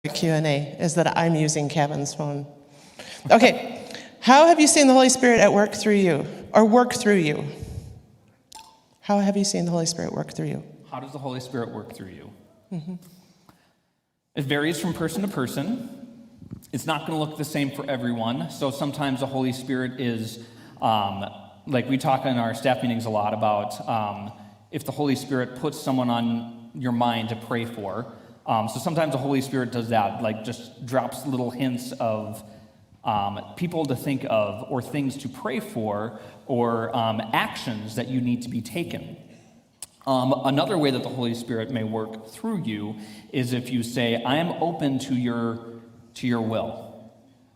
Q&A is that I'm using Kevin's phone. Okay, how have you seen the Holy Spirit at work through you, or work through you? How have you seen the Holy Spirit work through you? How does the Holy Spirit work through you? It varies from person to person. It's not going to look the same for everyone. So sometimes the Holy Spirit is, like we talk in our staff meetings a lot about if the Holy Spirit puts someone on your mind to pray for. So sometimes the Holy Spirit does that, like just drops little hints of people to think of or things to pray for or actions that you need to be taken. Another way that the Holy Spirit may work through you is if you say, I am open to your will.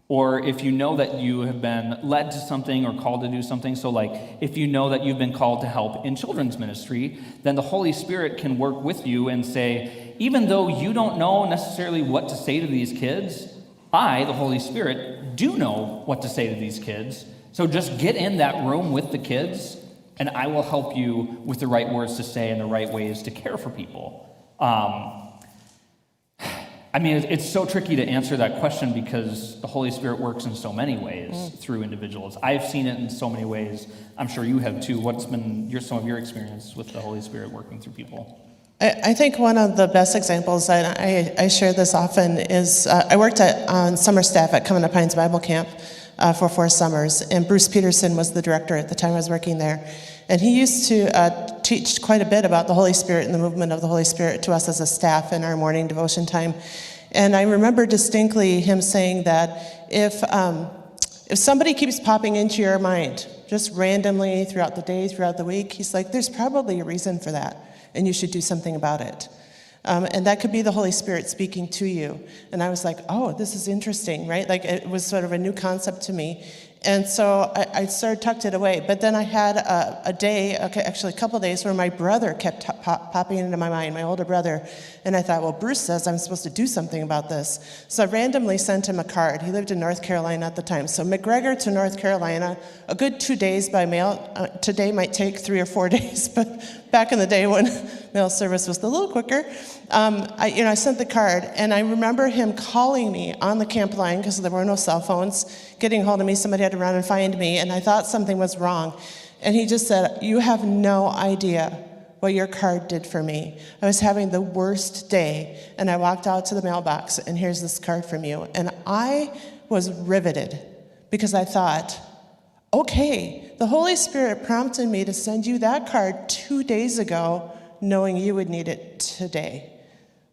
Or if you know that you have been led to something or called to do something. So like if you know that you've been called to help in children's ministry, then the Holy Spirit can work with you and say, even though you don't know necessarily what to say to these kids, I, the Holy Spirit, do know what to say to these kids. So just get in that room with the kids and I will help you with the right words to say and the right ways to care for people. I mean, it's so tricky to answer that question because the Holy Spirit works in so many ways through individuals. I've seen it in so many ways. I'm sure you have too. What's been some of your experience with the Holy Spirit working through people? I think one of the best examples, and I share this often, is I worked on summer staff at Covenant Pines Bible Camp for 4 summers, and Bruce Peterson was the director at the time I was working there. And he used to teach quite a bit about the Holy Spirit and the movement of the Holy Spirit to us as a staff in our morning devotion time. And I remember distinctly him saying that if somebody keeps popping into your mind, just randomly throughout the day, throughout the week, he's like, there's probably a reason for that, and you should do something about it. And that could be the Holy Spirit speaking to you. And I was like, oh, this is interesting, right? Like it was sort of a new concept to me. And so I sort of tucked it away. But then I had a day, actually a couple of days, where my brother kept popping into my mind, my older brother. And I thought, well, Bruce says I'm supposed to do something about this. So I randomly sent him a card. He lived in North Carolina at the time. So McGregor to North Carolina, a good 2 days by mail. Today might take 3 or 4 days, but back in the day when mail service was a little quicker, I sent the card. And I remember him calling me on the camp line, because there were no cell phones, getting a hold of me. Somebody had to run and find me, and I thought something was wrong. And he just said, you have no idea what your card did for me. I was having the worst day, and I walked out to the mailbox, and here's this card from you. And I was riveted, because I thought, okay, the Holy Spirit prompted me to send you that card 2 days ago, knowing you would need it today.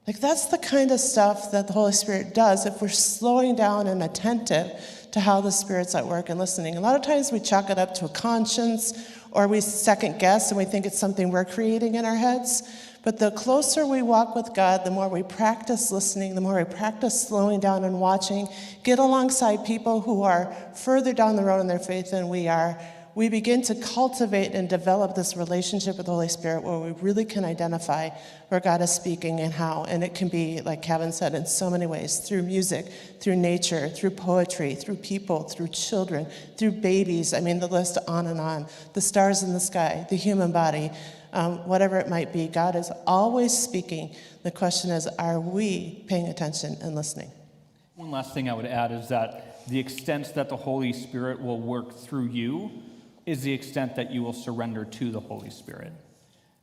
Like, that's the kind of stuff that the Holy Spirit does if we're slowing down and attentive to how the Spirit's at work and listening. A lot of times we chalk it up to a conscience, or we second guess and we think it's something we're creating in our heads. But the closer we walk with God, the more we practice listening, the more we practice slowing down and watching, get alongside people who are further down the road in their faith than we are, we begin to cultivate and develop this relationship with the Holy Spirit where we really can identify where God is speaking and how. And it can be, like Kevin said, in so many ways, through music, through nature, through poetry, through people, through children, through babies. I mean, the list on and on. The stars in the sky, the human body, whatever it might be. God is always speaking. The question is, are we paying attention and listening? One last thing I would add is that the extent that the Holy Spirit will work through you is the extent that you will surrender to the Holy Spirit.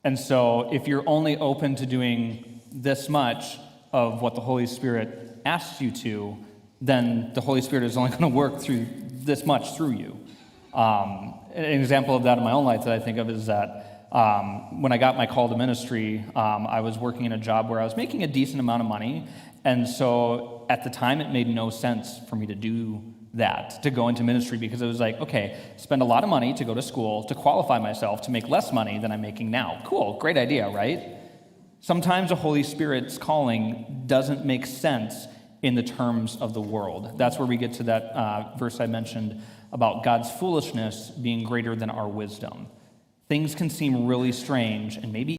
And so if you're only open to doing this much of what the Holy Spirit asks you to, then the Holy Spirit is only going to work through this much through you. An example of that in my own life that I think of is that when I got my call to ministry, I was working in a job where I was making a decent amount of money. And so at the time, it made no sense for me to do that, to go into ministry, because it was like, okay, spend a lot of money to go to school, to qualify myself, to make less money than I'm making now. Cool, great idea, right? Sometimes the Holy Spirit's calling doesn't make sense in the terms of the world. That's where we get to that verse I mentioned about God's foolishness being greater than our wisdom. Things can seem really strange and maybe